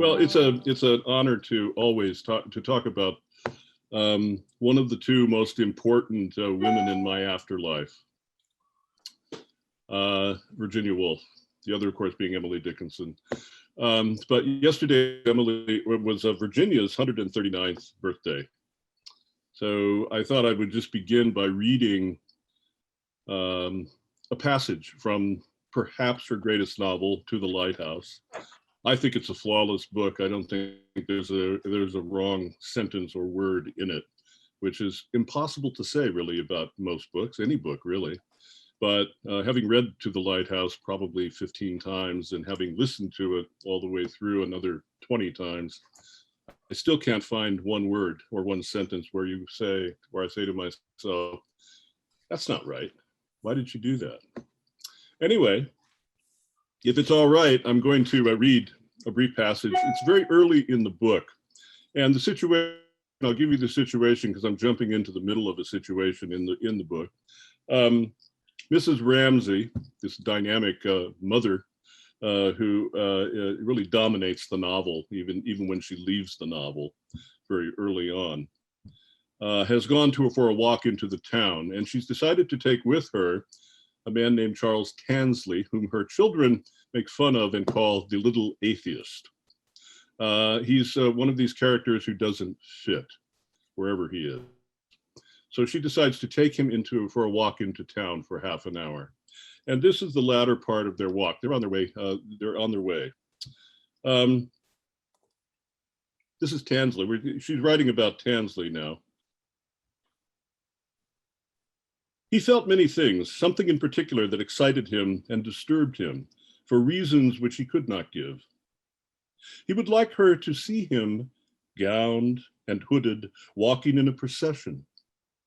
Well, it's an honor to always talk about one of the two most important women in my afterlife, Virginia Woolf. The other, of course, being Emily Dickinson. But yesterday, Emily was Virginia's 139th birthday. So I thought I would just begin by reading a passage from perhaps her greatest novel, To the Lighthouse. I think it's a flawless book. I don't think there's a wrong sentence or word in it, which is impossible to say really about most books, any book really. But having read To the Lighthouse probably 15 times and having listened to it all the way through another 20 times, I still can't find one word or one sentence where I say to myself, that's not right. Why did you do that? Anyway, if it's all right, I'm going to read a brief passage. It's very early in the book. And the situation, I'll give you the situation because I'm jumping into the middle of a situation in the book. Mrs. Ramsay, this dynamic mother who really dominates the novel, even when she leaves the novel very early on, has gone for a walk into the town, and she's decided to take with her a man named Charles Tansley, whom her children make fun of and call the little atheist. He's one of these characters who doesn't fit wherever he is. So she decides to take him for a walk into town for half an hour. And this is the latter part of their walk. They're on their way. This is Tansley. She's writing about Tansley now. He felt many things, something in particular that excited him and disturbed him for reasons which he could not give. He would like her to see him gowned and hooded, walking in a procession,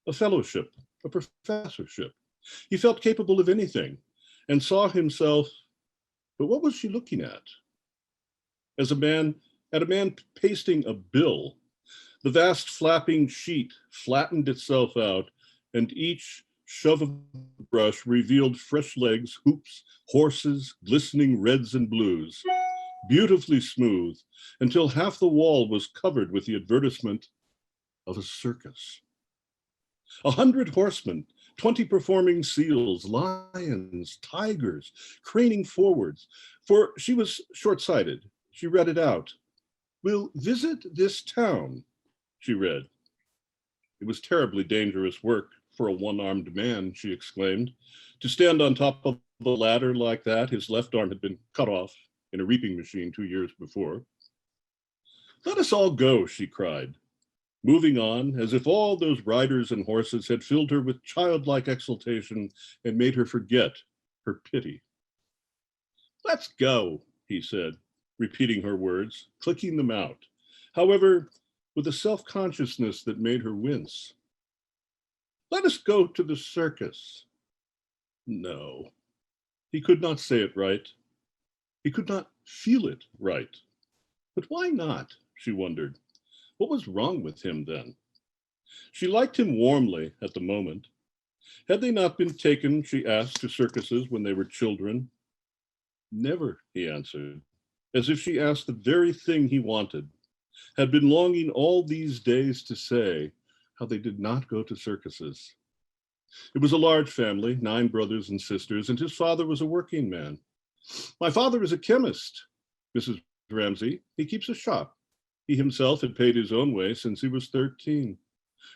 a fellowship, a professorship. He felt capable of anything and saw himself, but what was she looking at? At a man pasting a bill. The vast flapping sheet flattened itself out, and each shove of the brush revealed fresh legs, hoops, horses, glistening reds and blues, beautifully smooth, until half the wall was covered with the advertisement of a circus. 100 horsemen, 20 performing seals, lions, tigers, craning forwards, for she was short-sighted. She read it out. "We'll visit this town," she read. It was terribly dangerous work for a one-armed man, she exclaimed. To stand on top of the ladder like that, his left arm had been cut off in a reaping machine 2 years before. "Let us all go," she cried, moving on as if all those riders and horses had filled her with childlike exultation and made her forget her pity. "Let's go," he said, repeating her words, clicking them out, however, with a self-consciousness that made her wince. "Let us go to the circus." No, he could not say it right. He could not feel it right. But why not, she wondered. What was wrong with him then? She liked him warmly at the moment. Had they not been taken, she asked, to circuses when they were children? Never, he answered, as if she asked the very thing he wanted, had been longing all these days to say how they did not go to circuses. It was a large family, 9 brothers and sisters, and his father was a working man. "My father is a chemist, Mrs. Ramsay. He keeps a shop. He himself had paid his own way since he was 13.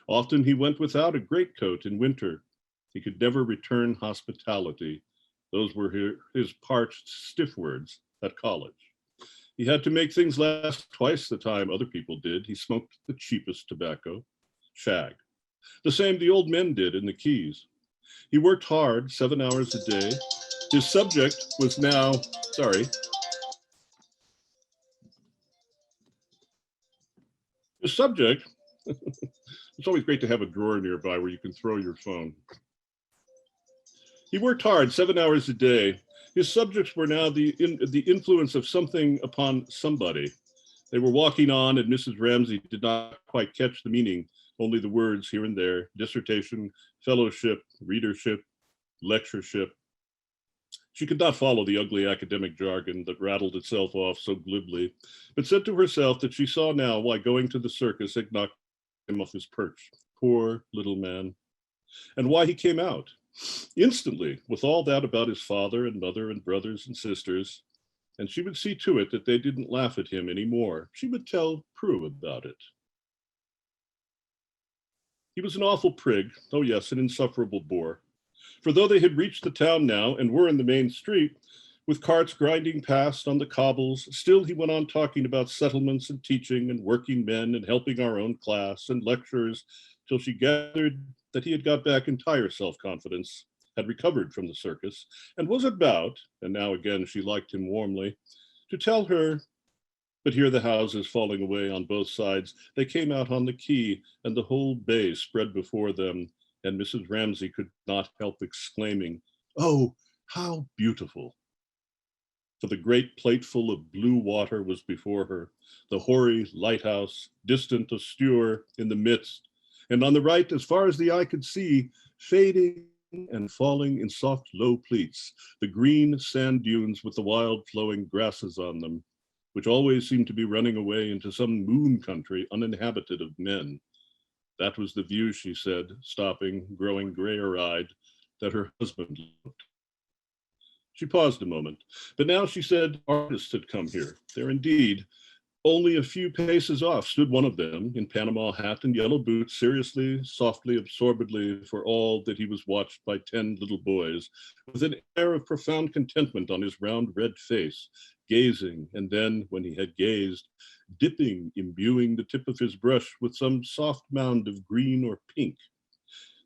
Often he went without a greatcoat in winter. He could never return hospitality. Those were his parched, stiff words at college. He had to make things last twice the time other people did. He smoked the cheapest tobacco, shag, the same the old men did in the Keys. He worked hard, 7 hours a day. His subject was now, His subject, it's always great to have a drawer nearby where you can throw your phone. He worked hard, 7 hours a day. His subjects were now the influence of something upon somebody. They were walking on, and Mrs. Ramsay did not quite catch the meaning, only the words here and there: dissertation, fellowship, readership, lectureship. She could not follow the ugly academic jargon that rattled itself off so glibly, but said to herself that she saw now why going to the circus had knocked him off his perch. Poor little man. And why he came out. Instantly, with all that about his father and mother and brothers and sisters, and she would see to it that they didn't laugh at him anymore. She would tell Prue about it. He was an awful prig, oh yes, an insufferable bore. For though they had reached the town now and were in the main street, with carts grinding past on the cobbles, still he went on talking about settlements and teaching and working men and helping our own class and lectures, till she gathered that he had got back entire self-confidence, had recovered from the circus, and was about, and now again she liked him warmly, to tell her, but here the houses falling away on both sides, they came out on the quay, and the whole bay spread before them, and Mrs. Ramsay could not help exclaiming, "Oh, how beautiful!" For the great plateful of blue water was before her, the hoary lighthouse, distant austere in the midst, and on the right, as far as the eye could see, fading and falling in soft low pleats, the green sand dunes with the wild flowing grasses on them, which always seemed to be running away into some moon country uninhabited of men. That was the view, she said, stopping, growing grayer-eyed, that her husband loved. She paused a moment, but now she said artists had come here. There indeed, only a few paces off stood one of them, in Panama hat and yellow boots, seriously, softly, absorbedly, for all that he was watched by 10 little boys, with an air of profound contentment on his round red face, gazing, and then, when he had gazed, dipping, imbuing the tip of his brush with some soft mound of green or pink.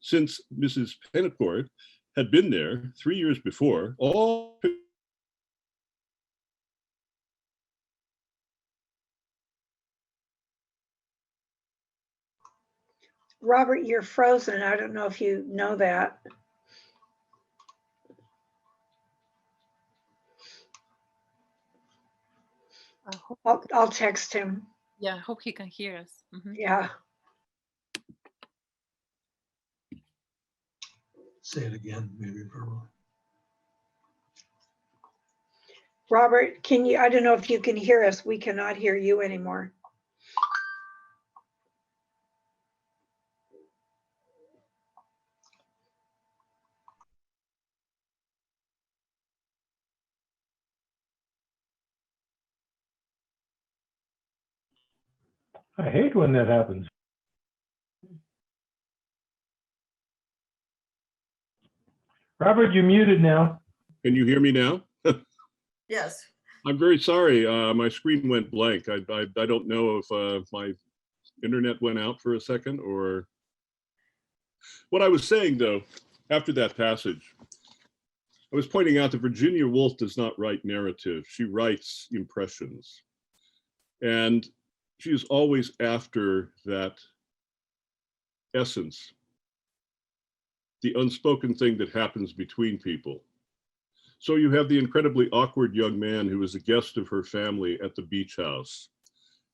Since Mrs. Pennicourt had been there 3 years before, all Robert, you're frozen. I don't know if you know that. I'll text him. Yeah, I hope he can hear us. Yeah. Say it again, maybe verbally. Robert, can you, I don't know if you can hear us. We cannot hear you anymore. I hate when that happens. Robert, you're muted now. Can you hear me now? Yes. I'm very sorry. My screen went blank. I don't know if my internet went out for a second or what I was saying, though, after that passage. I was pointing out that Virginia Woolf does not write narrative. She writes impressions. And she is always after that essence, the unspoken thing that happens between people. So you have the incredibly awkward young man who is a guest of her family at the beach house.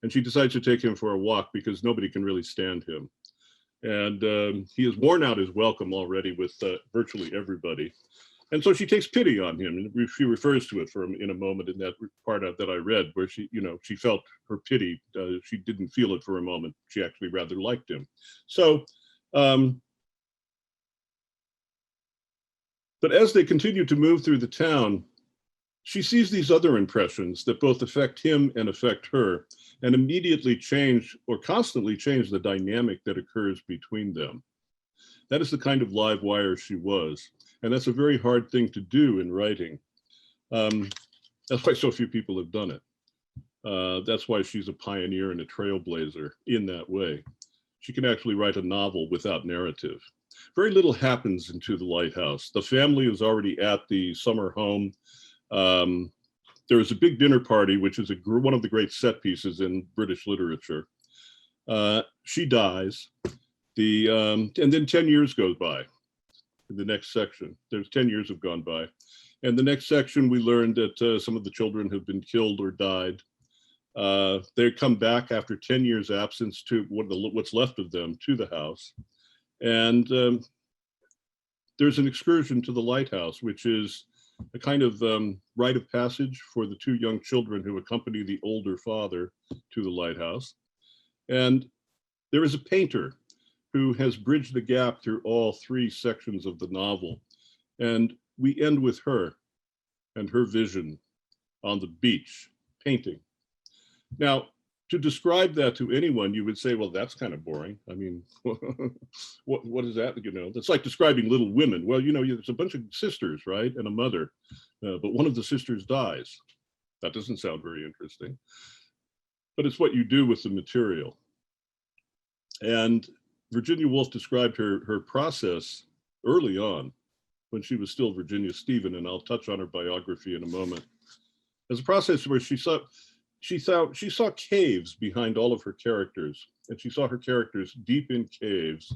And she decides to take him for a walk because nobody can really stand him. And he has worn out his welcome already with virtually everybody. And so she takes pity on him, and she refers to it in a moment in that part that I read, where she felt her pity. She didn't feel it for a moment. She actually rather liked him. So, but as they continue to move through the town, she sees these other impressions that both affect him and affect her, and immediately change or constantly change the dynamic that occurs between them. That is the kind of live wire she was. And that's a very hard thing to do in writing. That's why so few people have done it. That's why she's a pioneer and a trailblazer in that way. She can actually write a novel without narrative. Very little happens in To the Lighthouse. The family is already at the summer home. There is a big dinner party, which is one of the great set pieces in British literature. She dies. And then 10 years goes by. In the next section, there's 10 years have gone by. And the next section, we learned that some of the children have been killed or died. They come back after 10 years absence to what's left of them to the house. And there's an excursion to the lighthouse, which is a kind of rite of passage for the two young children who accompany the older father to the lighthouse. And there is a painter who has bridged the gap through all three sections of the novel. And we end with her and her vision on the beach, painting. Now, to describe that to anyone, you would say, well, that's kind of boring. I mean, what is that? You know, it's like describing Little Women. Well, you know, there's a bunch of sisters, right? And a mother, but one of the sisters dies. That doesn't sound very interesting, but it's what you do with the material. And Virginia Woolf described her process early on when she was still Virginia Stephen, and I'll touch on her biography in a moment, as a process where she saw caves behind all of her characters, and she saw her characters deep in caves,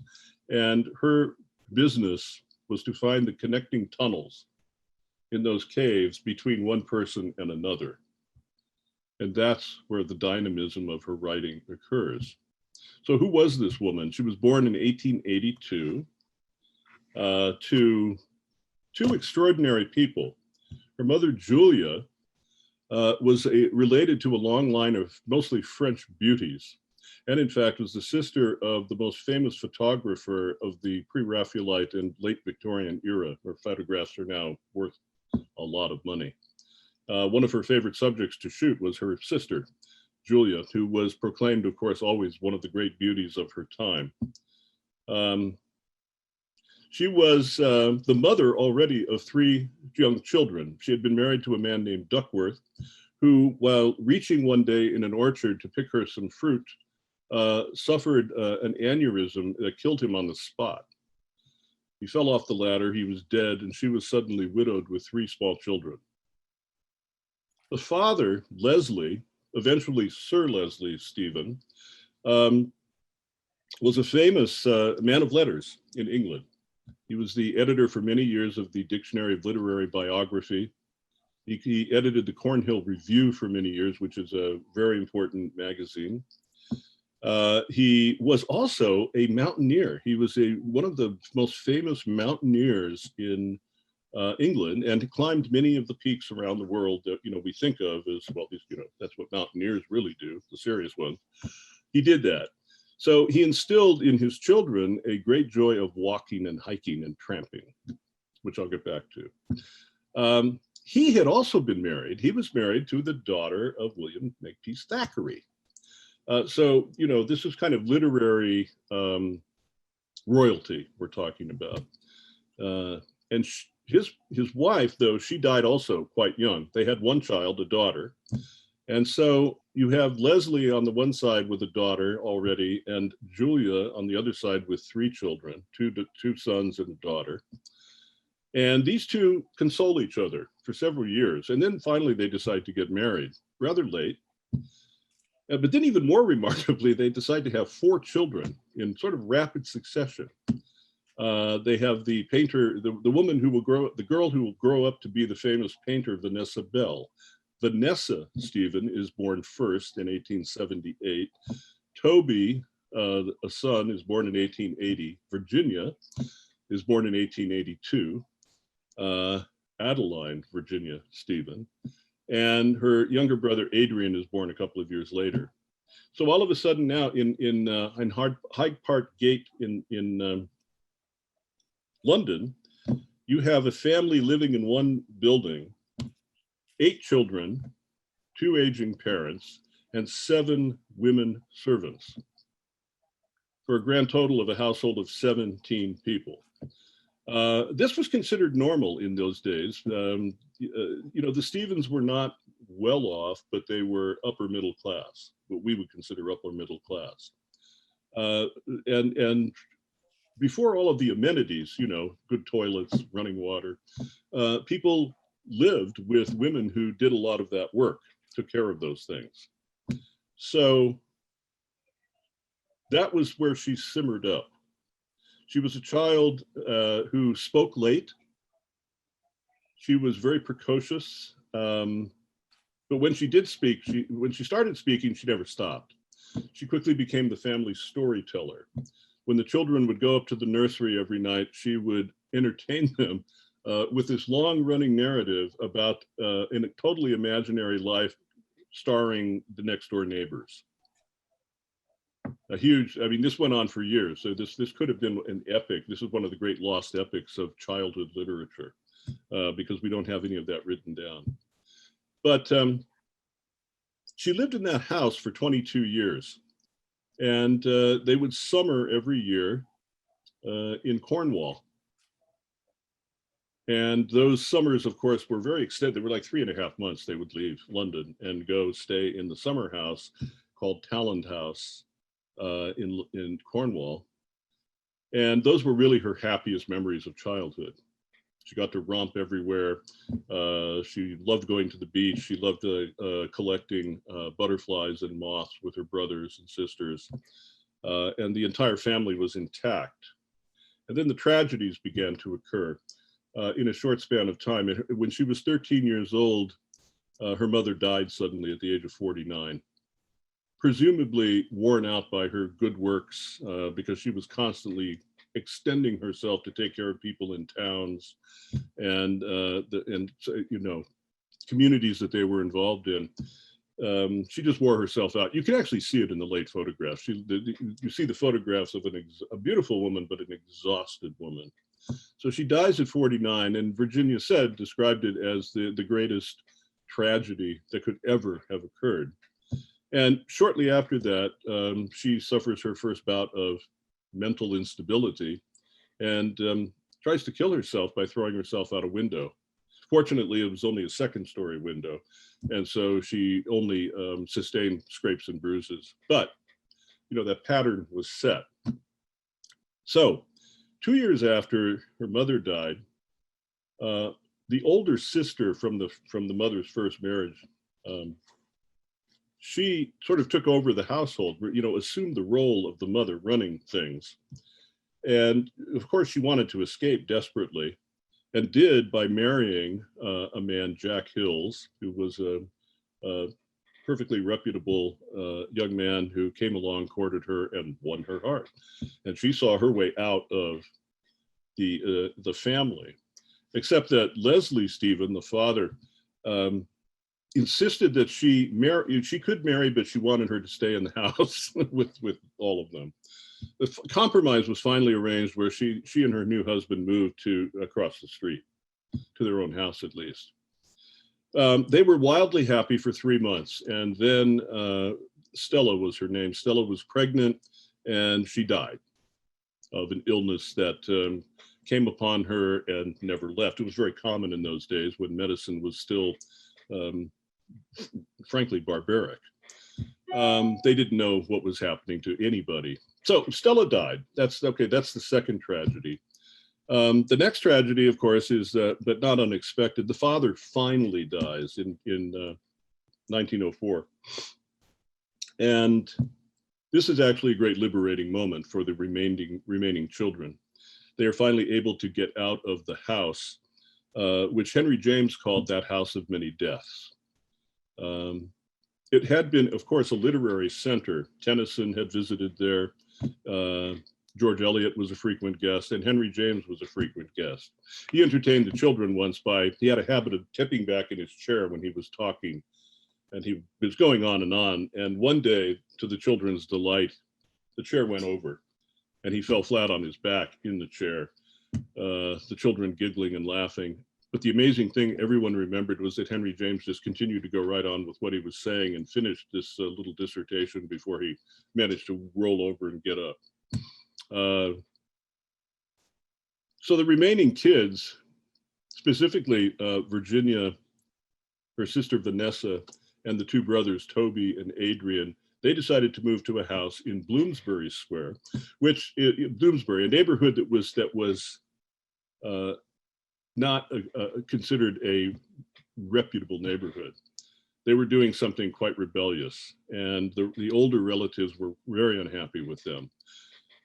and her business was to find the connecting tunnels in those caves between one person and another. And that's where the dynamism of her writing occurs. So who was this woman? She was born in 1882 to two extraordinary people. Her mother, Julia, was related to a long line of mostly French beauties, and in fact was the sister of the most famous photographer of the pre-Raphaelite and late Victorian era, where photographs are now worth a lot of money. One of her favorite subjects to shoot was her sister, Julia, who was proclaimed, of course, always one of the great beauties of her time. She was the mother already of three young children. She had been married to a man named Duckworth, who, while reaching one day in an orchard to pick her some fruit, suffered an aneurysm that killed him on the spot. He fell off the ladder, he was dead, and she was suddenly widowed with three small children. The father, Leslie, eventually Sir Leslie Stephen, was a famous man of letters in England. He was the editor for many years of the Dictionary of Literary Biography. He edited the Cornhill Review for many years, which is a very important magazine. He was also a mountaineer. He was one of the most famous mountaineers in England, and climbed many of the peaks around the world that we think of as, well, that's what mountaineers really do, the serious ones. He did that. So he instilled in his children a great joy of walking and hiking and tramping, which I'll get back to. He had also been married. He was married to the daughter of William Makepeace Thackeray. So, this is kind of literary royalty we're talking about. And his wife, though, she died also quite young. They had one child, a daughter. And so you have Leslie on the one side with a daughter already, and Julia on the other side with three children, two sons and a daughter. And these two console each other for several years. And then finally they decide to get married, rather late. But then even more remarkably, they decide to have four children in sort of rapid succession. They have the painter, the woman who will the girl who will grow up to be the famous painter, Vanessa Bell. Vanessa Stephen is born first in 1878. Toby, a son, is born in 1880. Virginia is born in 1882. Adeline Virginia Stephen. And her younger brother, Adrian, is born a couple of years later. So all of a sudden now in Hyde Park Gate in London, you have a family living in one building, 8 children, 2 aging parents, and 7 women servants, for a grand total of a household of 17 people. This was considered normal in those days. The Stephens were not well off, but they were upper middle class, what we would consider upper middle class. And before all of the amenities, good toilets, running water, people lived with women who did a lot of that work, took care of those things. So that was where she simmered up. She was a child who spoke late. She was very precocious, but when she did speak, when she started speaking, she never stopped. She quickly became the family storyteller. When the children would go up to the nursery every night, she would entertain them with this long-running narrative about in a totally imaginary life starring the next door neighbors. A huge, I mean, this went on for years. So this could have been an epic. This is one of the great lost epics of childhood literature because we don't have any of that written down. But she lived in that house for 22 years. And they would summer every year in Cornwall. And those summers, of course, were very extended. They were like 3.5 months. They would leave London and go stay in the summer house called Talland House in Cornwall. And those were really her happiest memories of childhood. She got to romp everywhere. She loved going to the beach. She loved collecting butterflies and moths with her brothers and sisters. And the entire family was intact. And then the tragedies began to occur in a short span of time. And when she was 13 years old, her mother died suddenly at the age of 49, presumably worn out by her good works because she was constantly extending herself to take care of people in towns and you know, communities that they were involved in. She just wore herself out. You can actually see it in the late photographs. You see the photographs of a beautiful woman, but an exhausted woman. So she dies at 49, and Virginia described it as the greatest tragedy that could ever have occurred. And shortly after that, she suffers her first bout of mental instability and tries to kill herself by throwing herself out a window. Fortunately, it was only a second-story window, and so she only sustained scrapes and bruises. But, you know, that pattern was set. So 2 years after her mother died, the older sister from the mother's first marriage, she sort of took over the household, you know, assumed the role of the mother running things. And of course, she wanted to escape desperately, and did by marrying a man, Jack Hills, who was a perfectly reputable young man who came along, courted her, and won her heart. And she saw her way out of the family, except that Leslie Stephen, the father, insisted that she could marry, but she wanted her to stay in the house with all of them. The compromise was finally arranged where she and her new husband moved to across the street, to their own house at least. They were wildly happy for 3 months, and then Stella was her name. Stella was pregnant, and she died of an illness that came upon her and never left. It was very common in those days when medicine was still, frankly, barbaric. They didn't know what was happening to anybody. So Stella died. That's okay. That's the second tragedy. The next tragedy, of course, is but not unexpected. The father finally dies in 1904, and this is actually a great liberating moment for the remaining children. They are finally able to get out of the house, which Henry James called that house of many deaths. It had been, of course, a literary center. Tennyson had visited there. George Eliot was a frequent guest, and Henry James was a frequent guest. He entertained the children once he had a habit of tipping back in his chair when he was talking, and he was going on. And one day, to the children's delight, the chair went over, and he fell flat on his back in the chair, the children giggling and laughing. But the amazing thing everyone remembered was that Henry James just continued to go right on with what he was saying and finished this little dissertation before he managed to roll over and get up. So the remaining kids, specifically Virginia, her sister Vanessa, and the two brothers, Toby and Adrian, they decided to move to a house in Bloomsbury Square, Bloomsbury, a neighborhood that was not considered a reputable neighborhood. They were doing something quite rebellious, and the older relatives were very unhappy with them.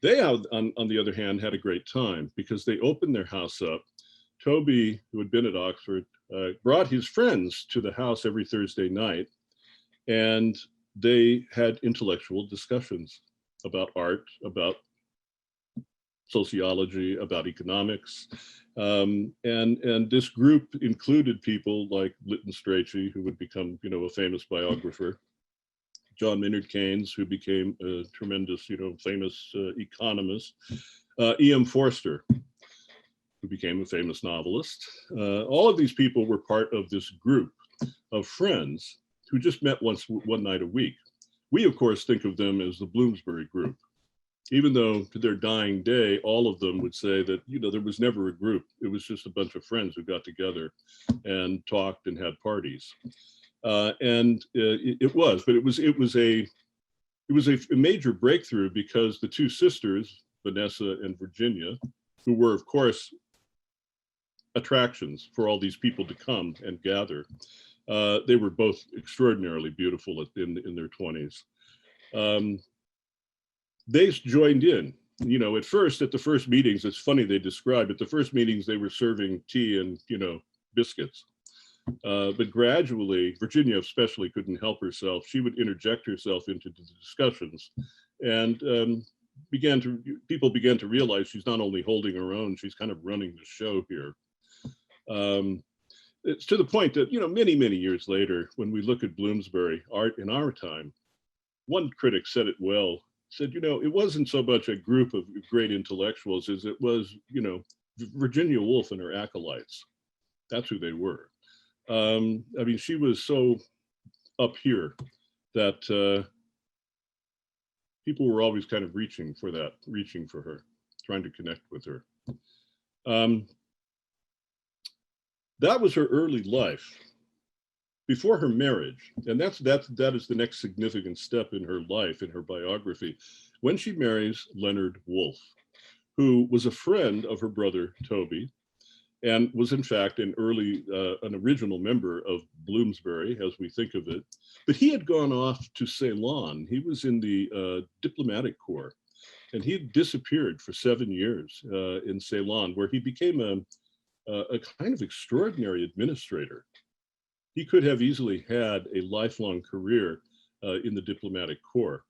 They, on the other hand, had a great time because they opened their house up. Toby, who had been at Oxford, brought his friends to the house every Thursday night, and they had intellectual discussions about art, about sociology, about economics. And this group included people like Lytton Strachey, who would become, a famous biographer, John Maynard Keynes, who became a tremendous, famous economist, E.M. Forster, who became a famous novelist. All of these people were part of this group of friends who just met one night a week. We, of course, think of them as the Bloomsbury group, even though to their dying day, all of them would say that, there was never a group. It was just a bunch of friends who got together and talked and had parties. It was a major breakthrough because the two sisters, Vanessa and Virginia, who were, of course, attractions for all these people to come and gather. They were both extraordinarily beautiful in their 20s. They joined in, at first, at the first meetings, it's funny they described, at the first meetings, they were serving tea and, biscuits. But gradually, Virginia especially couldn't help herself. She would interject herself into the discussions, and people began to realize she's not only holding her own, she's kind of running the show here. It's to the point that, many, many years later, when we look at Bloomsbury art in our time, one critic said it well, said, it wasn't so much a group of great intellectuals as it was, Virginia Woolf and her acolytes. That's who they were. She was so up here that people were always kind of reaching for her, trying to connect with her. That was her early life before her marriage. And that is the next significant step in her life, in her biography, when she marries Leonard Woolf, who was a friend of her brother, Toby, and was in fact an original member of Bloomsbury as we think of it. But he had gone off to Ceylon. He was in the diplomatic corps, and he had disappeared for 7 years in Ceylon, where he became a kind of extraordinary administrator. He could have easily had a lifelong career in the diplomatic corps,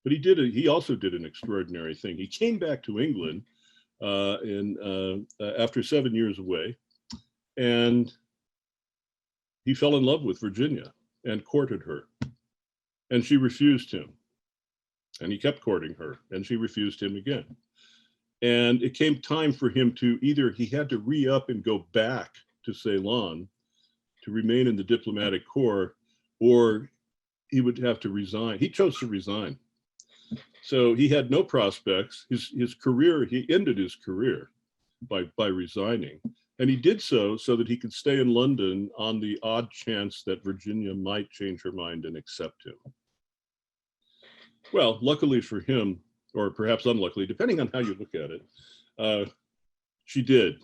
but he also did an extraordinary thing. He came back to England after 7 years away, and he fell in love with Virginia and courted her, and she refused him, and he kept courting her, and she refused him again. And it came time for him to he had to re-up and go back to Ceylon to remain in the diplomatic corps, or he would have to resign. He chose to resign. So he had no prospects. His career, he ended his career by resigning. And he did so that he could stay in London on the odd chance that Virginia might change her mind and accept him. Well, luckily for him, or perhaps unluckily, depending on how you look at it, she did.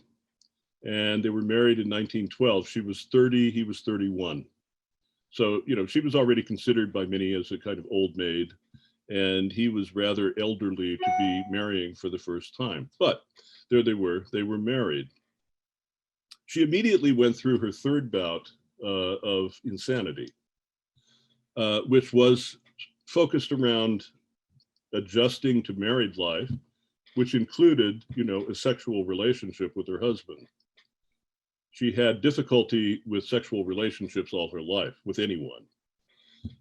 And they were married in 1912. She was 30, he was 31. So, she was already considered by many as a kind of old maid, and he was rather elderly to be marrying for the first time. But there they were married. She immediately went through her third bout of insanity, which was focused around adjusting to married life, which included, a sexual relationship with her husband. She had difficulty with sexual relationships all her life with anyone.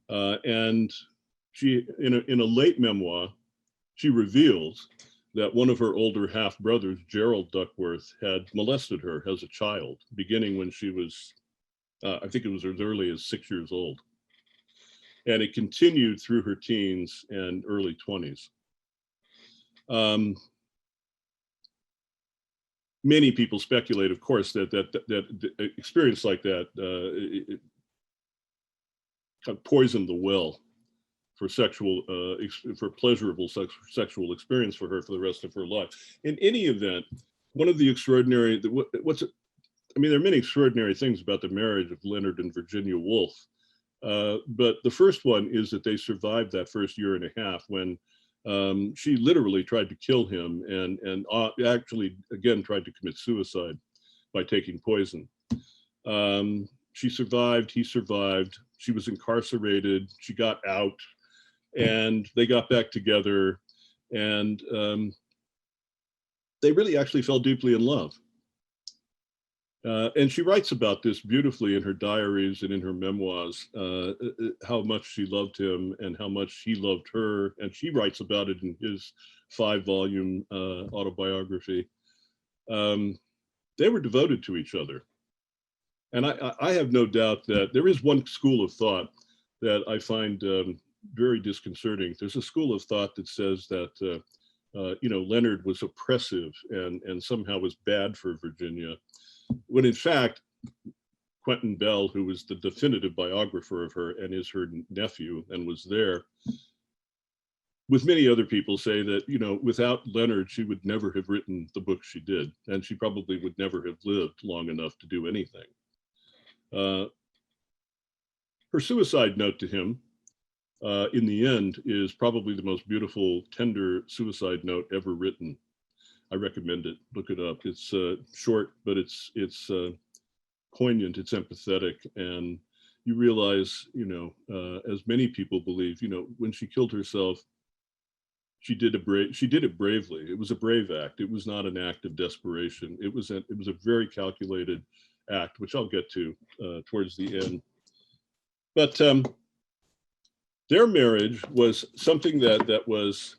And she, in a late memoir, she reveals that one of her older half brothers, Gerald Duckworth, had molested her as a child, beginning when she was, I think it was as early as 6 years old. And it continued through her teens and early 20s. Many people speculate, of course, that experience like that it kind of poisoned the well for pleasurable sexual experience for her for the rest of her life. In any event, one of the extraordinary, there are many extraordinary things about the marriage of Leonard and Virginia Woolf. But the first one is that they survived that first year and a half when she literally tried to kill him and actually, again, tried to commit suicide by taking poison. She survived, he survived, she was incarcerated, she got out, and they got back together. And they really actually fell deeply in love. And she writes about this beautifully in her diaries and in her memoirs, how much she loved him and how much he loved her. And she writes about it in his 5-volume autobiography. They were devoted to each other. And I have no doubt that there is one school of thought that I find very disconcerting. There's a school of thought that says that, Leonard was oppressive and somehow was bad for Virginia, when in fact, Quentin Bell, who was the definitive biographer of her and is her nephew and was there, with many other people, say that, without Leonard, she would never have written the book she did, and she probably would never have lived long enough to do anything. Her suicide note to him, in the end, is probably the most beautiful, tender suicide note ever written. I recommend it. Look it up. It's short, but it's poignant. It's empathetic, and you realize, as many people believe, when she killed herself, she did it bravely. It was a brave act. It was not an act of desperation. It was a very calculated act, which I'll get to towards the end. But their marriage was something that was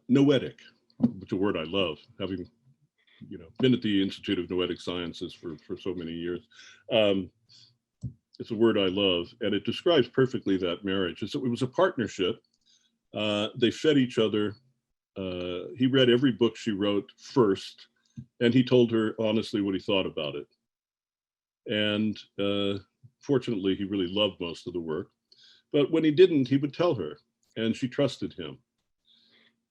noetic, which is a word I love, having been at the Institute of Noetic Sciences for so many years. It's a word I love, and it describes perfectly that marriage. It was a partnership. They fed each other. He read every book she wrote first, and he told her honestly what he thought about it. And fortunately, he really loved most of the work. But when he didn't, he would tell her, and she trusted him.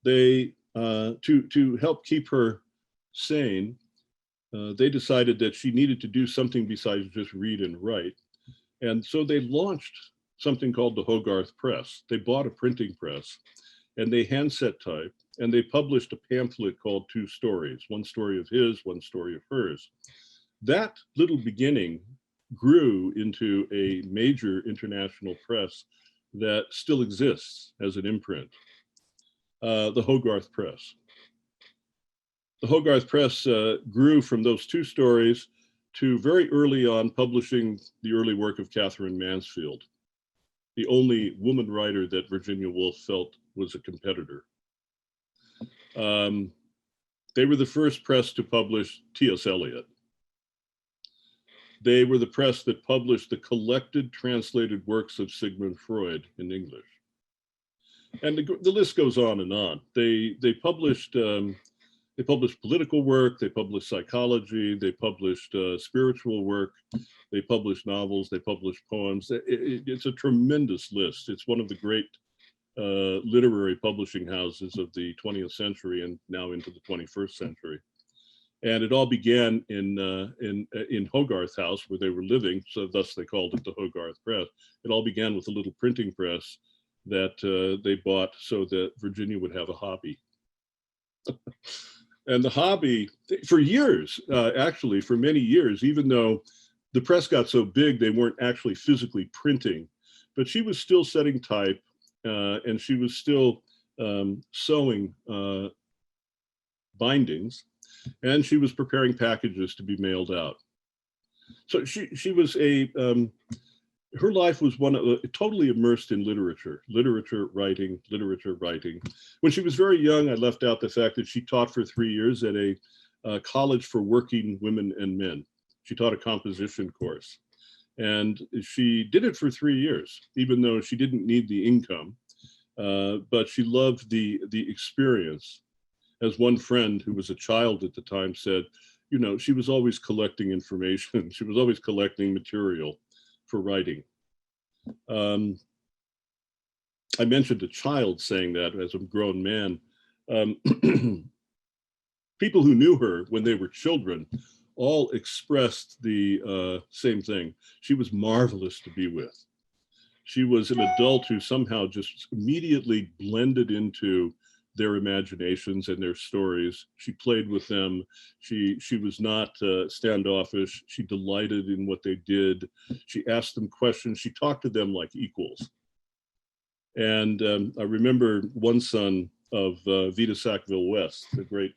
They, to help keep her sane, they decided that she needed to do something besides just read and write. And so they launched something called the Hogarth Press. They bought a printing press and they handset typed, and they published a pamphlet called Two Stories, one story of his, one story of hers. That little beginning grew into a major international press that still exists as an imprint, the Hogarth Press. The Hogarth Press grew from those two stories to very early on publishing the early work of Catherine Mansfield, the only woman writer that Virginia Woolf felt was a competitor. They were the first press to publish T.S. Eliot. They were the press that published the collected translated works of Sigmund Freud in English. And the list goes on and on. They published political work, they published psychology, they published spiritual work, they published novels, they published poems. It's a tremendous list. It's one of the great literary publishing houses of the 20th century and now into the 21st century. And it all began in Hogarth House, where they were living, so thus they called it the Hogarth Press. It all began with a little printing press that they bought so that Virginia would have a hobby. And the hobby, for years, actually, for many years, even though the press got so big, they weren't actually physically printing, but she was still setting type, and she was still sewing bindings, and she was preparing packages to be mailed out. So she was her life was totally immersed in literature, writing. When she was very young, I left out the fact that she taught for 3 years at a college for working women and men. She taught a composition course, and she did it for 3 years, even though she didn't need the income, but she loved the experience. As one friend who was a child at the time said, she was always collecting information. She was always collecting material for writing. I mentioned a child saying that as a grown man. People who knew her when they were children all expressed the same thing. She was marvelous to be with. She was an adult who somehow just immediately blended into their imaginations and their stories. She played with them. She was not standoffish. She delighted in what they did. She asked them questions. She talked to them like equals. And I remember one son Vida Sackville-West, the great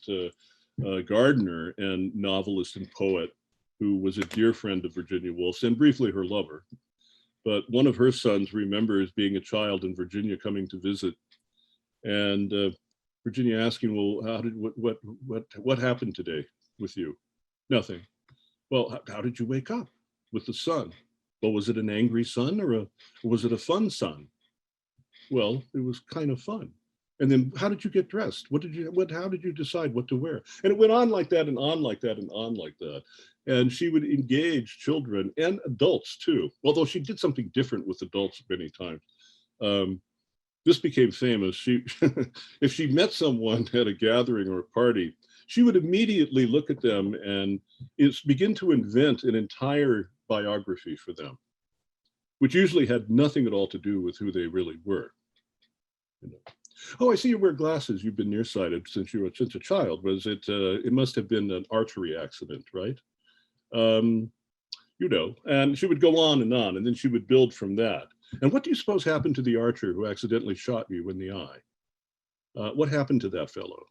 gardener and novelist and poet who was a dear friend of Virginia Woolf's and briefly her lover. But one of her sons remembers being a child in Virginia coming to visit, and Virginia asking, well, what happened today with you? Nothing. Well, how did you wake up with the sun? Well, was it an angry sun or was it a fun sun? Well, it was kind of fun. And then how did you get dressed? How did you decide what to wear? And it went on like that and on like that and on like that. And she would engage children and adults too, although she did something different with adults many times. This became famous. If she met someone at a gathering or a party, she would immediately look at them and begin to invent an entire biography for them, which usually had nothing at all to do with who they really were. You know. Oh, I see you wear glasses. You've been nearsighted since a child. Was it? It must have been an archery accident, right? You know. And she would go on, and then she would build from that. And what do you suppose happened to the archer who accidentally shot you in the eye? What happened to that fellow?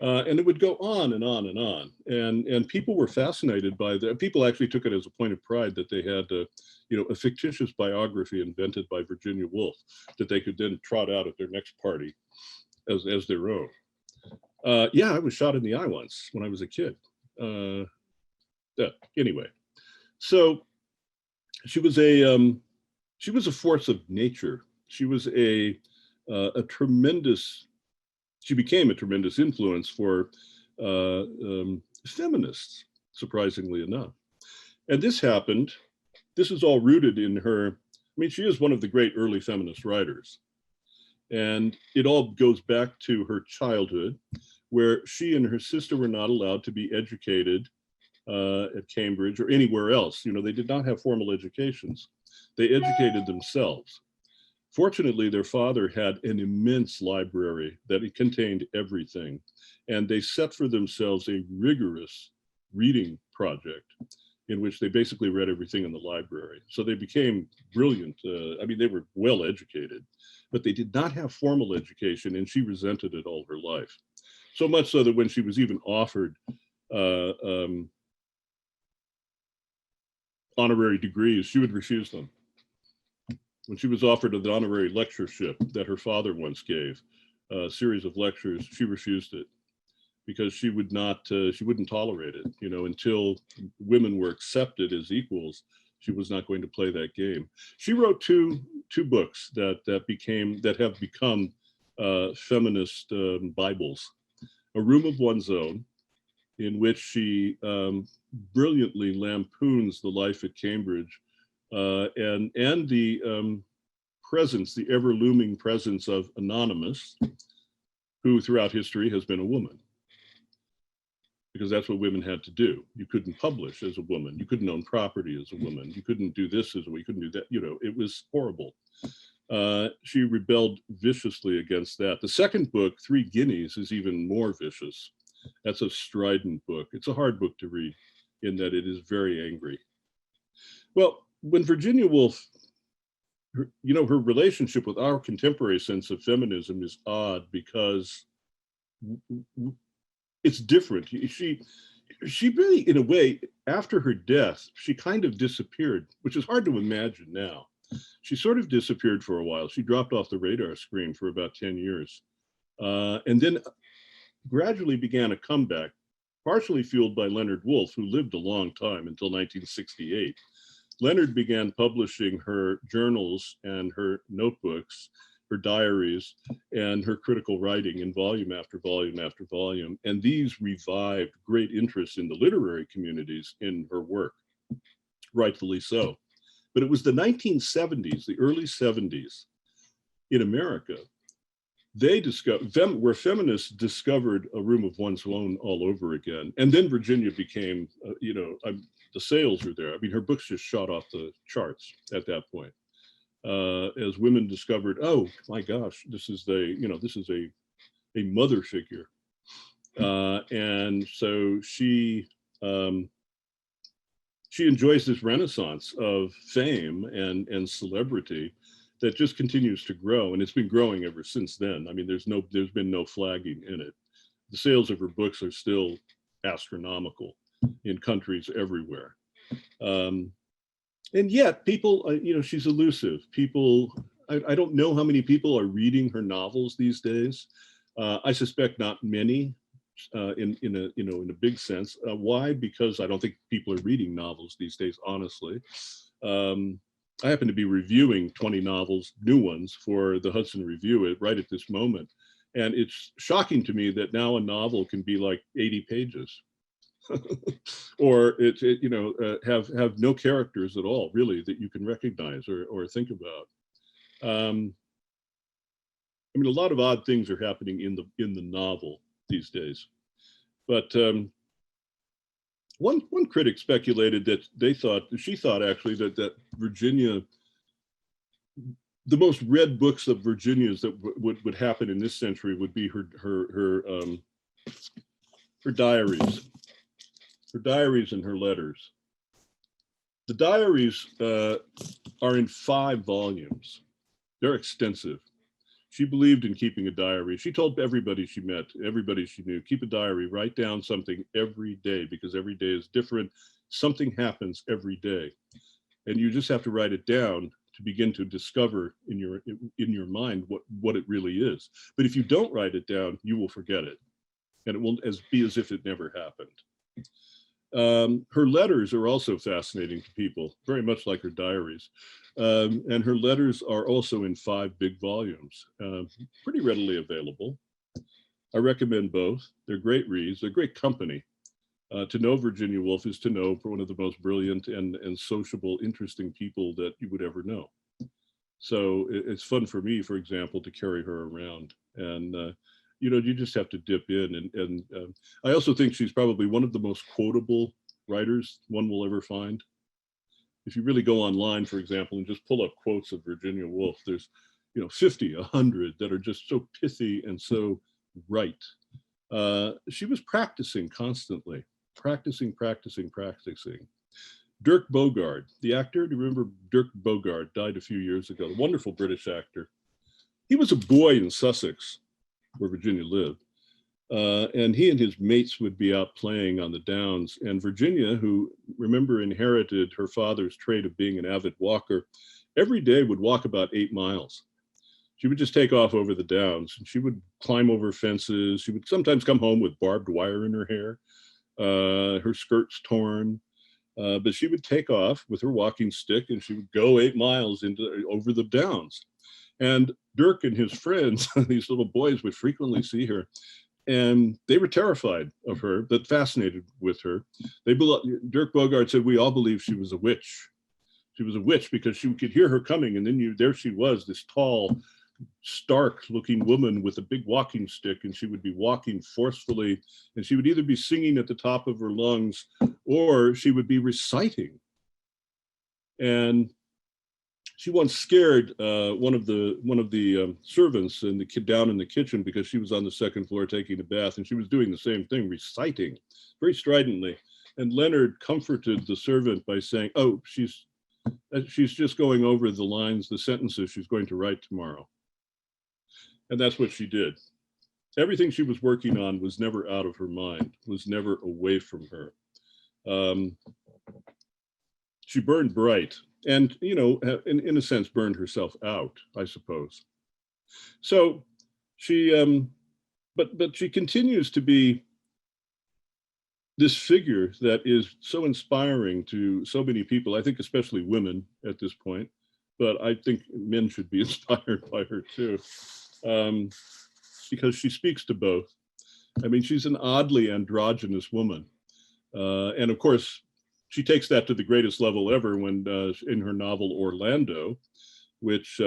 And it would go on and on and on. And people were fascinated by that. People actually took it as a point of pride that they had, a fictitious biography invented by Virginia Woolf that they could then trot out at their next party as their own. Yeah, I was shot in the eye once when I was a kid. Anyway, so she was a force of nature. She was she became a tremendous influence for feminists, surprisingly enough. And this is all rooted in her. I mean, she is one of the great early feminist writers. And it all goes back to her childhood, where she and her sister were not allowed to be educated at Cambridge or anywhere else. You know, they did not have formal educations. They educated themselves. Fortunately, their father had an immense library that it contained everything. And they set for themselves a rigorous reading project in which they basically read everything in the library. So they became brilliant. I mean, they were well educated, but they did not have formal education, and she resented it all her life. So much so that when she was even offered honorary degrees, she would refuse them. When she was offered an honorary lectureship that her father once gave, a series of lectures, she refused it because she wouldn't tolerate it. You know, until women were accepted as equals, she was not going to play that game. She wrote two books that have become feminist Bibles. A Room of One's Own, in which she brilliantly lampoons the life at Cambridge and the presence, the ever looming presence of Anonymous, who throughout history has been a woman, because that's what women had to do. You couldn't publish as a woman. You couldn't own property as a woman. You couldn't do this as a woman. You couldn't do that. You know, it was horrible. She rebelled viciously against that. The second book, 3 Guineas, is even more vicious. That's a strident book. It's a hard book to read in that it is very angry. Well, when Virginia Woolf, her relationship with our contemporary sense of feminism is odd because it's different. She really, in a way, after her death, she kind of disappeared, which is hard to imagine now. She sort of disappeared for a while. She dropped off the radar screen for about 10 years. And then gradually began a comeback, partially fueled by Leonard Woolf, who lived a long time until 1968. Leonard began publishing her journals and her notebooks, her diaries, and her critical writing in volume after volume after volume. And these revived great interest in the literary communities in her work, rightfully so. But it was the 1970s, the early 70s in America, where feminists discovered A Room of One's Own all over again. And then Virginia became, the sales were there. I mean, her books just shot off the charts at that point. As women discovered, oh my gosh, this is a mother figure. And so she enjoys this renaissance of fame and celebrity that just continues to grow, and it's been growing ever since then. I mean, there's been no flagging in it. The sales of her books are still astronomical in countries everywhere. And yet people, she's elusive. People, I don't know how many people are reading her novels these days. I suspect not many in a big sense. Why? Because I don't think people are reading novels these days, honestly. I happen to be reviewing 20 novels, new ones, for the Hudson Review right at this moment. And it's shocking to me that now a novel can be like 80 pages. Or have no characters at all, really, that you can recognize or think about. I mean, a lot of odd things are happening in the novel these days. But one critic speculated that she thought actually that Virginia, the most read books of Virginia's that would happen in this century would be her diaries. Her diaries and her letters. The diaries are in 5 volumes. They're extensive. She believed in keeping a diary. She told everybody she met, everybody she knew, keep a diary, write down something every day, because every day is different. Something happens every day. And you just have to write it down to begin to discover in your mind what it really is. But if you don't write it down, you will forget it. And it will be as if it never happened. Her letters are also fascinating to people, very much like her diaries. And her letters are also in 5 big volumes, pretty readily available. I recommend both. They're great reads. They're great company. To know Virginia Woolf is to know one of the most brilliant and sociable, interesting people that you would ever know. So it's fun for me, for example, to carry her around. And you just have to dip in. And I also think she's probably one of the most quotable writers one will ever find. If you really go online, for example, and just pull up quotes of Virginia Woolf, there's 50, 100 that are just so pithy and so right. She was practicing constantly, practicing. Dirk Bogarde, the actor, do you remember Dirk Bogarde? Died a few years ago, a wonderful British actor. He was a boy in Sussex, where Virginia lived. And he and his mates would be out playing on the downs. And Virginia, who, remember, inherited her father's trait of being an avid walker, every day would walk about 8 miles. She would just take off over the downs, and she would climb over fences. She would sometimes come home with barbed wire in her hair, her skirts torn. But she would take off with her walking stick, and she would go 8 miles over the downs. And Dirk and his friends, these little boys, would frequently see her, and they were terrified of her, but fascinated with her. Dirk Bogarde said, we all believed she was a witch. She was a witch because you could hear her coming, and then there she was, this tall, stark-looking woman with a big walking stick, and she would be walking forcefully, and she would either be singing at the top of her lungs, or she would be reciting. And she once scared one of the servants down in the kitchen because she was on the 2nd floor taking a bath, and she was doing the same thing, reciting very stridently. And Leonard comforted the servant by saying, "Oh, she's just going over the lines, the sentences she's going to write tomorrow." And that's what she did. Everything she was working on was never out of her mind, was never away from her. She burned bright. And, in a sense, burned herself out, I suppose. So she, but she continues to be this figure that is so inspiring to so many people, I think especially women at this point, but I think men should be inspired by her too, because she speaks to both. I mean, she's an oddly androgynous woman. And of course, she takes that to the greatest level ever when in her novel Orlando, which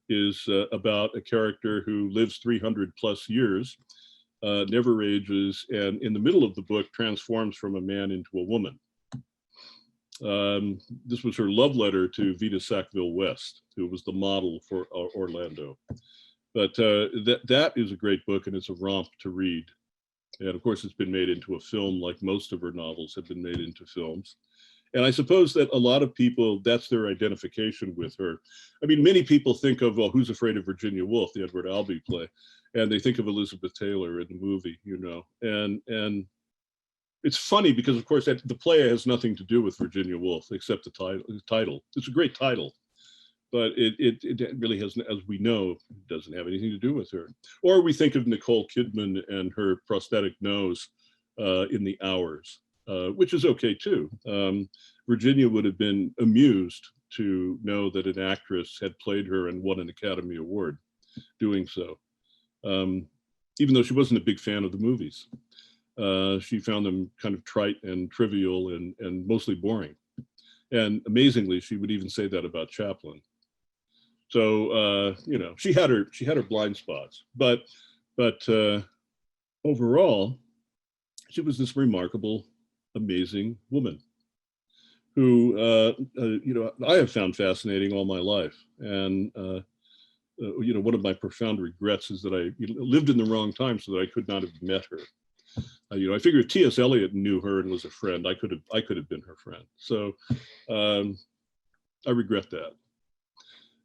is about a character who lives 300 plus years, never ages, and in the middle of the book transforms from a man into a woman. This was her love letter to Vita Sackville West, who was the model for Orlando. But that is a great book, and it's a romp to read. And of course, it's been made into a film, like most of her novels have been made into films. And I suppose that a lot of people, that's their identification with her. I mean, many people think of, well, Who's Afraid of Virginia Woolf, the Edward Albee play, and they think of Elizabeth Taylor in the movie, you know, and it's funny because, of course, the play has nothing to do with Virginia Woolf except the title. It's a great title, but it really has, as we know, doesn't have anything to do with her. Or we think of Nicole Kidman and her prosthetic nose in The Hours, which is okay too. Virginia would have been amused to know that an actress had played her and won an Academy Award doing so. Even though she wasn't a big fan of the movies. She found them kind of trite and trivial and mostly boring. And amazingly, she would even say that about Chaplin. So, you know, she had her blind spots, but overall, she was this remarkable, amazing woman who, you know, I have found fascinating all my life. And, you know, one of my profound regrets is that I lived in the wrong time so that I could not have met her. You know, I figured if T.S. Eliot knew her and was a friend, I could have been her friend. So I regret that.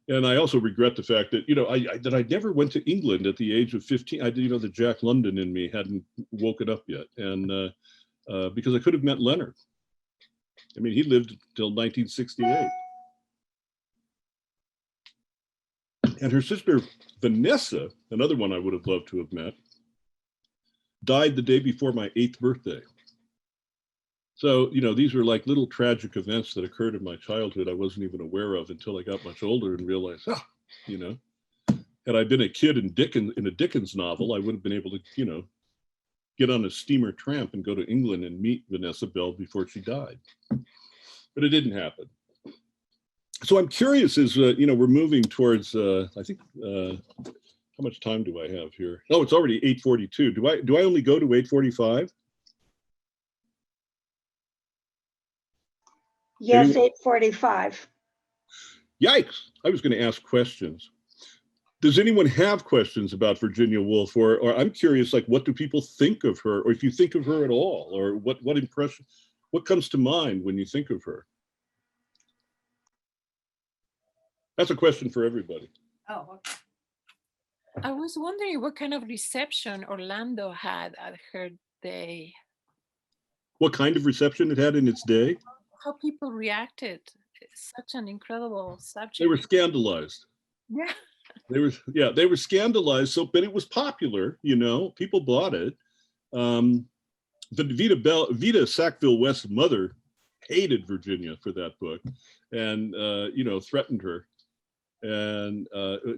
And I also regret the fact that, you know, that I never went to England at the age of 15. You know, the Jack London in me hadn't woken up yet. And because I could have met Leonard. I mean, he lived until 1968. And her sister, Vanessa, another one I would have loved to have met, died the day before my 8th birthday. So, you know, these were like little tragic events that occurred in my childhood I wasn't even aware of until I got much older and realized, you know, had I been a kid in a Dickens novel, I would have been able to, you know, get on a steamer tramp and go to England and meet Vanessa Bell before she died. But it didn't happen. So I'm curious as, you know, we're moving towards, I think, how much time do I have here? Oh, it's already 8:42. Do I only go to 8:45? Yes, 8:45. Yikes, I was going to ask questions. Does anyone have questions about Virginia Woolf? Or I'm curious, like, what do people think of her? Or if you think of her at all, or what impression, what comes to mind when you think of her? That's a question for everybody. Oh, okay. I was wondering what kind of reception Orlando had at her day. What kind of reception it had in its day? How people reacted. It's such an incredible subject. They were scandalized. Yeah. They were scandalized. So, but it was popular, you know, people bought it. The Vita Sackville West's mother hated Virginia for that book and, you know, threatened her and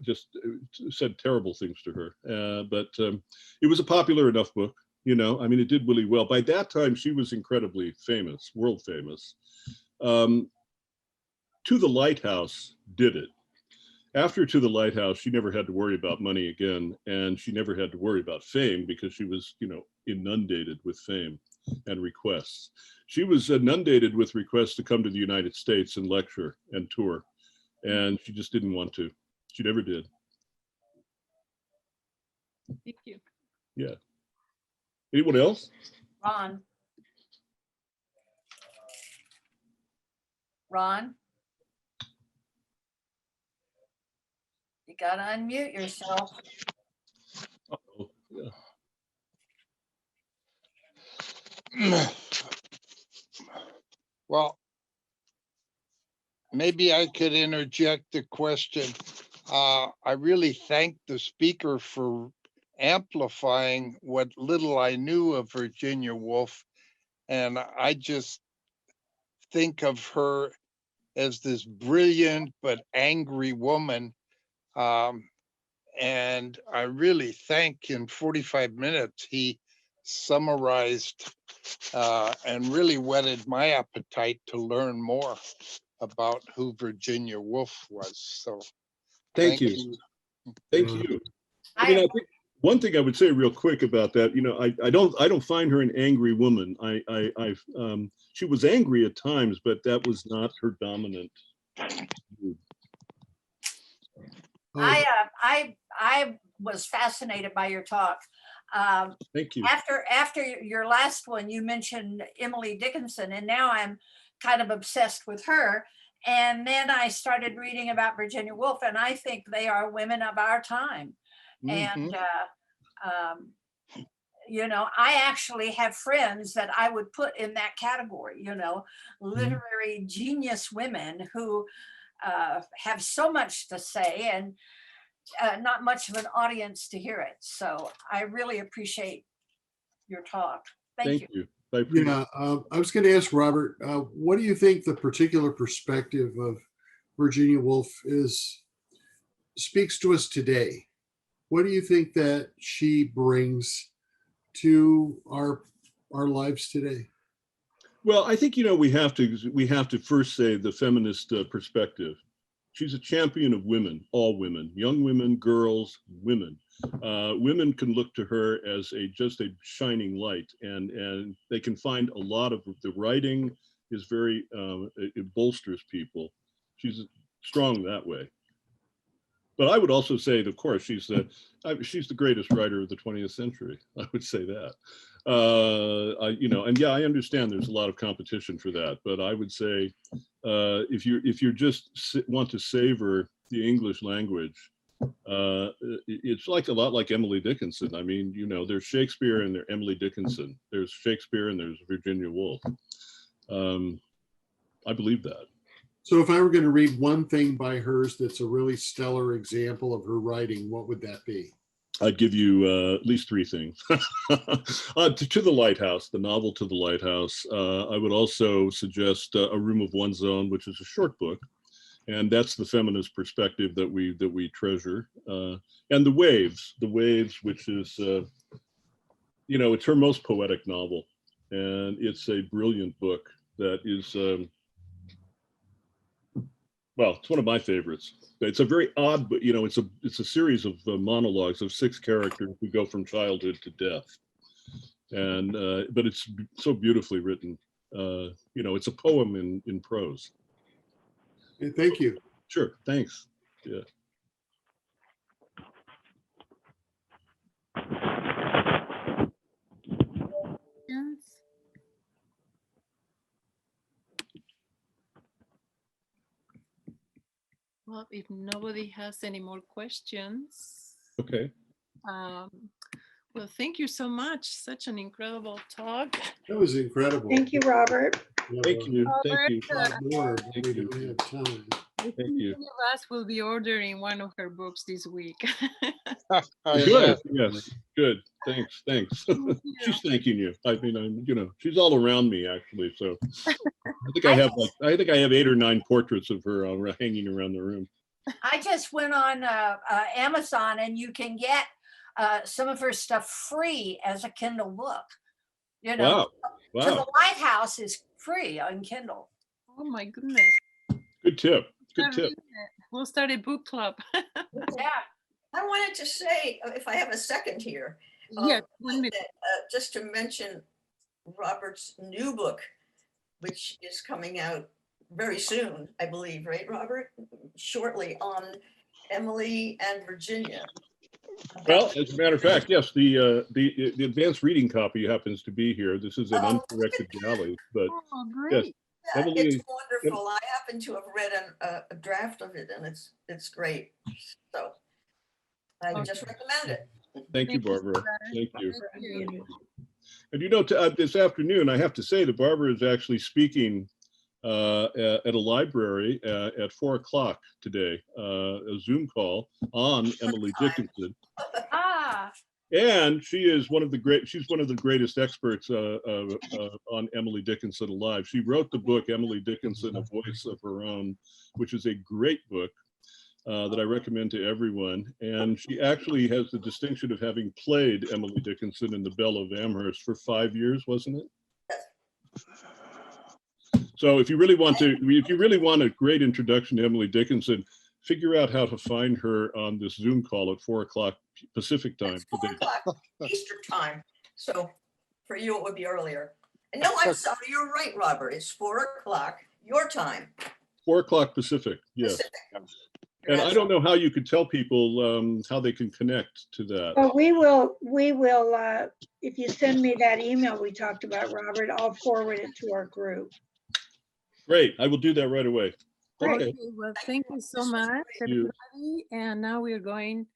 just said terrible things to her. But it was a popular enough book, you know, I mean, it did really well. By that time, she was incredibly famous, world famous. To the Lighthouse did it. After To the Lighthouse, she never had to worry about money again, and she never had to worry about fame because she was, you know, inundated with fame and requests. She was inundated with requests to come to the United States and lecture and tour, and she just didn't want to. She never did. Thank you. Yeah. Anyone else? Ron? You gotta unmute yourself. Uh-oh. Yeah. Well, maybe I could interject a question. I really thank the speaker for amplifying what little I knew of Virginia Woolf. And I just think of her as this brilliant but angry woman. And I really think in 45 minutes, he summarized and really whetted my appetite to learn more about who Virginia Woolf was. So Thank you. Thank you. I mean, I think one thing I would say real quick about that, you know, I don't find her an angry woman. She was angry at times, but that was not her dominant mood. I was fascinated by your talk. Thank you. After your last one, you mentioned Emily Dickinson, and now I'm kind of obsessed with her. And then I started reading about Virginia Woolf, and I think they are women of our time. And, you know, I actually have friends that I would put in that category, you know, literary genius women who have so much to say and not much of an audience to hear it. So I really appreciate your talk. Thank you. I appreciate Yeah, I was going to ask Robert, what do you think the particular perspective of Virginia Woolf speaks to us today? What do you think that she brings to our lives today? Well, I think, you know, we have to first say the feminist perspective. She's a champion of women, all women, young women, girls, women. Women can look to her as just a shining light, and they can find a lot of the writing is very, it bolsters people. She's strong that way. But I would also say, of course, she's the greatest writer of the 20th century. I would say that. You know, and yeah, I understand there's a lot of competition for that, but I would say if you just want to savor the English language, it's like a lot like Emily Dickinson. I mean, you know, there's Shakespeare and there's Emily Dickinson. There's Shakespeare and there's Virginia Woolf. I believe that. So if I were going to read one thing by hers that's a really stellar example of her writing, what would that be? I'd give you at least three things. To the Lighthouse, the novel To the Lighthouse. I would also suggest A Room of One's Own, which is a short book. And that's the feminist perspective that we treasure. And The Waves, which is, you know, it's her most poetic novel. And it's a brilliant book that is, well, it's one of my favorites. It's a very odd, but you know, it's a series of monologues of 6 characters who go from childhood to death, and but it's so beautifully written. You know, it's a poem in prose. Hey, thank you. Sure, thanks. Yeah. Well, if nobody has any more questions. Okay. Well, thank you so much. Such an incredible talk. That was incredible. Thank you, Robert. Thank you. Thank you. A lot more, but Thank we you. don't have time. Thank you. Many of us will be ordering one of her books this week. Good. Yes. Good. Thanks. She's thanking you. I mean, you know, she's all around me actually. So I think I have 8 or 9 portraits of her hanging around the room. I just went on Amazon, and you can get some of her stuff free as a Kindle book. You know, Wow. To the Lighthouse is free on Kindle. Oh my goodness. Good tip. Good tip. We'll start a book club. Yeah. I wanted to say, if I have a second here, Yes, 1 minute. just to mention Robert's new book, which is coming out very soon, I believe, right, Robert? Shortly, on Emily and Virginia. Well, as a matter of fact, yes, the advanced reading copy happens to be here. This is an Oh, uncorrected galley, but Oh, yes, great. Yeah, Emily it's and- wonderful. I happen to have read a draft of it, and it's great. So I Okay. just recommend it. thank you, Thank you, Barbara. Sarah. Thank you. Thank you. And you know, this afternoon, I have to say that Barbara is actually speaking at a library at 4 o'clock today, a Zoom call on Emily Dickinson. Ah, And she's one of the greatest experts on Emily Dickinson alive. She wrote the book, Emily Dickinson, A Voice of Her Own, which is a great book that I recommend to everyone. And she actually has the distinction of having played Emily Dickinson in The Belle of Amherst for 5 years, wasn't it? So if you really want a great introduction to Emily Dickinson, figure out how to find her on this Zoom call at 4 o'clock Pacific time It's 4 today. o'clock Eastern time. So for you, it would be earlier. And no, I'm sorry, you're right, Robert. It's 4 o'clock your time. 4 o'clock Pacific, yes. Pacific. And I don't know how you could tell people how they can connect to that. Well, we will, if you send me that email we talked about, Robert, I'll forward it to our group. Great. I will do that right away. Great. Okay. Well, thank you so much, you. everybody. And now we're going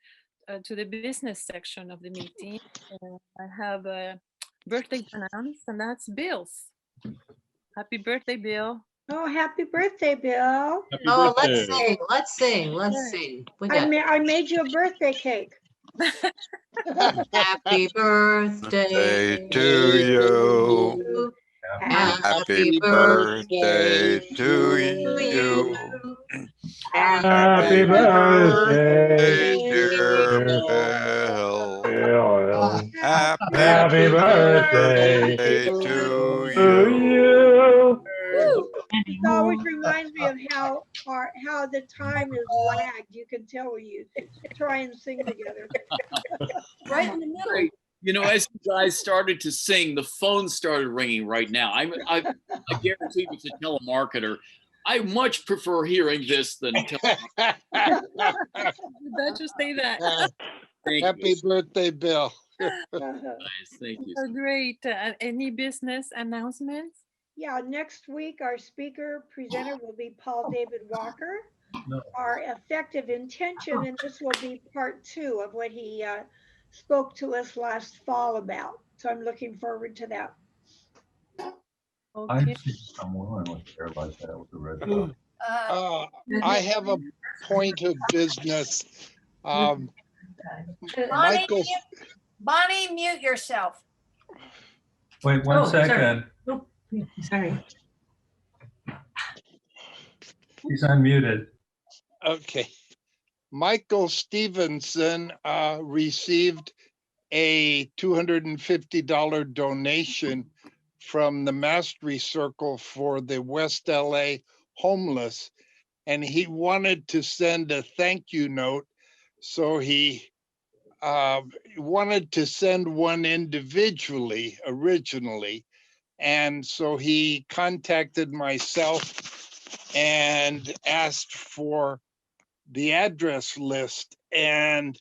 to the business section of the meeting. I have a birthday to announce, and that's Bill's. Happy birthday, Bill. Oh, happy birthday, Bill. Happy Oh, birthday. let's sing. We I got I made you a birthday cake. happy birthday to you. Happy birthday to you. Happy birthday, dear Bill. Bill. Happy birthday to to you. you. It always reminds me of how the time is lagged. You can tell when you try and sing together. Right in the middle. Right. You know, as you guys started to sing, the phone started ringing right now. I guarantee you, as a telemarketer, I much prefer hearing this than Did that just say that? Happy birthday, Bill. Nice. Thank you. Oh, great. Any business announcements? Yeah, next week our speaker presenter will be Paul David Walker. Our effective intention, and this will be part 2 of what he spoke to us last fall about. So I'm looking forward to that. Okay. I've seen someone with hair like that with the red hair. I have a point of business. Bonnie, Michael, Bonnie, mute yourself. Wait one second. Sorry. He's unmuted. okay. Michael Stevenson received a $250 donation from the Mastery Circle for the West LA homeless, and he wanted to send a thank you note. So he wanted to send one individually originally. And so he contacted myself and asked for the address list, and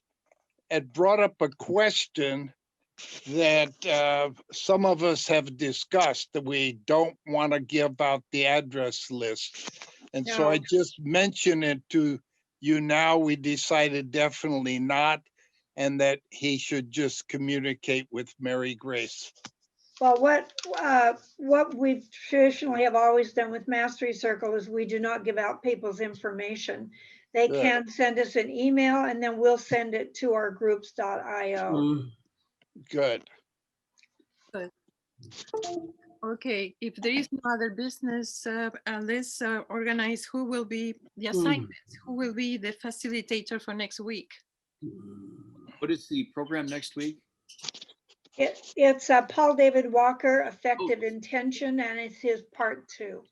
it brought up a question that some of us have discussed, that we don't want to give out the address list. And so I just mentioned it to you now. We decided definitely not, and that he should just communicate with Mary Grace. Well, what we traditionally have always done with Mastery Circle is we do not give out people's information. They Good. can send us an email, and then we'll send it to our groups.io. Good. Okay, if there is no other business, let's organize who will be the assignments, who will be the facilitator for next week. What is the program next week? It's Paul David Walker, Effective Intention, and it's his part 2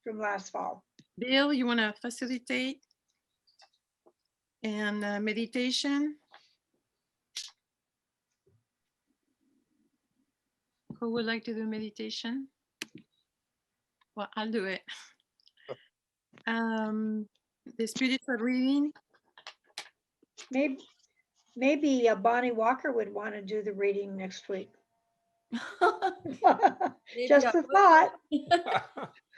from last fall. Bill, you want to facilitate? And meditation? Who would like to do meditation? Well, I'll do it. The spiritual reading? Maybe Bonnie Walker would want to do the reading next week. Just a thought.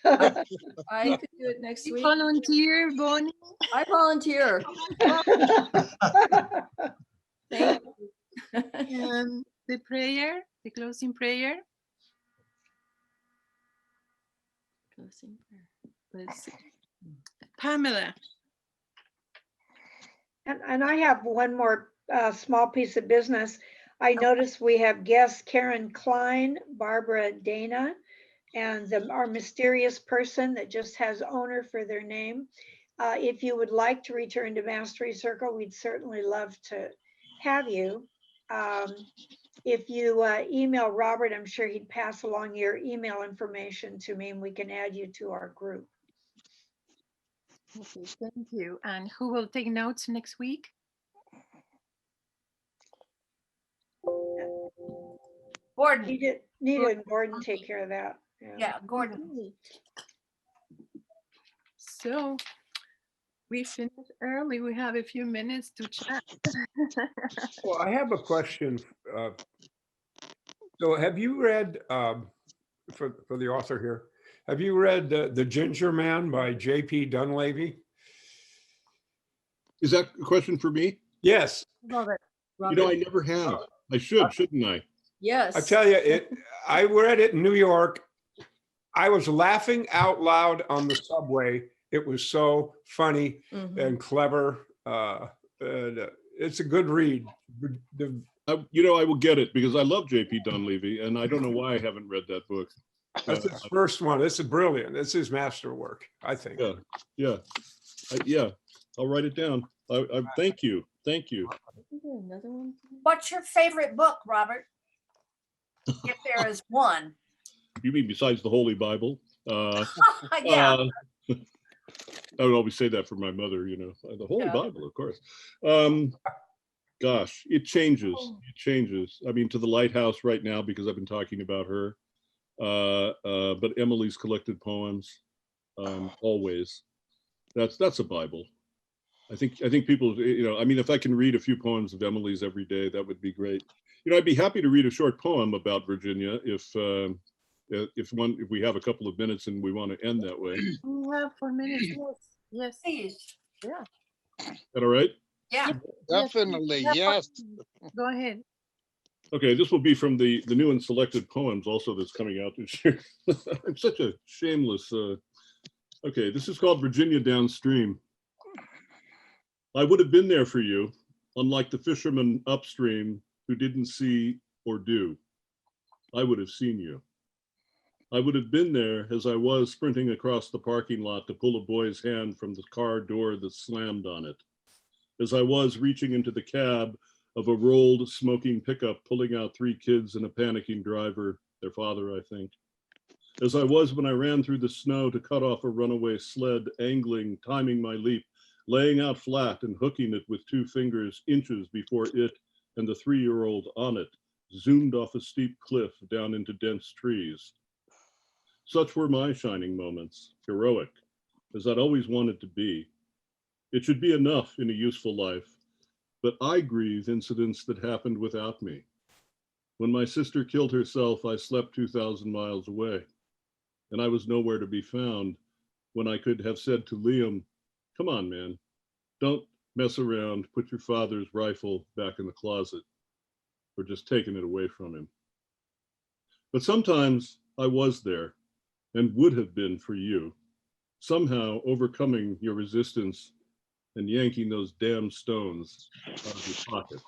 I could do it next week. Volunteer, Bonnie? I volunteer. Thank you. And the prayer, the closing prayer. Closing prayer. Let's see. Pamela. And I have one more small piece of business. I noticed we have guests Karen Klein, Barbara Dana, and our mysterious person that just has owner for their name. If you would like to return to Mastery Circle, we'd certainly love to have you. If you email Robert, I'm sure he'd pass along your email information to me, and we can add you to our group. Okay, thank you. And who will take notes next week? Gordon. Nita and Gordon take care of that. Yeah, Gordon. So we finished early. We have a few minutes to chat. Well, I have a question. So have you read, for the author here, Have you read The Ginger Man by J.P. Dunleavy? Is that a question for me? Yes. Love it. You know, I never have. I should, shouldn't I? Yes. I tell you, I read it in New York. I was laughing out loud on the subway. It was so funny and clever. It's a good read. You know, I will get it because I love J.P. Dunleavy, and I don't know why I haven't read that book. That's his first one. This is brilliant. This is masterwork, I think. Yeah. I'll write it down. Thank you. Thank you. Another one. What's your favorite book, Robert? If there is one. You mean besides the Holy Bible? Yeah. I would always say that for my mother, you know, the Holy Bible, of course. Gosh, it changes. It changes. I mean, to the Lighthouse right now, because I've been talking about her. But Emily's collected poems, always. That's a Bible. I think people, you know, I mean, if I can read a few poems of Emily's every day, that would be great. You know, I'd be happy to read a short poem about Virginia if we have a couple of minutes and we want to end that way. We have 4 minutes. Yes. Please. Yeah. Is that all right? Yeah. Definitely, yes. Go ahead. Okay, this will be from the new and selected poems also that's coming out this year. I'm such a shameless. Okay, this is called Virginia Downstream. I would have been there for you, unlike the fisherman upstream who didn't see or do. I would have seen you. I would have been there as I was sprinting across the parking lot to pull a boy's hand from the car door that slammed on it. As I was reaching into the cab of a rolled, smoking pickup, pulling out 3 kids and a panicking driver, their father, I think. As I was when I ran through the snow to cut off a runaway sled, angling, timing my leap, laying out flat and hooking it with 2 fingers inches before it and the 3-year-old on it zoomed off a steep cliff down into dense trees. Such were my shining moments, heroic, as I'd always wanted to be. It should be enough in a useful life, but I grieve incidents that happened without me. When my sister killed herself, I slept 2,000 miles away, and I was nowhere to be found when I could have said to Liam, come on, man, don't mess around, put your father's rifle back in the closet, or just taking it away from him. But sometimes I was there and would have been for you, somehow overcoming your resistance and yanking those damn stones out of your pockets.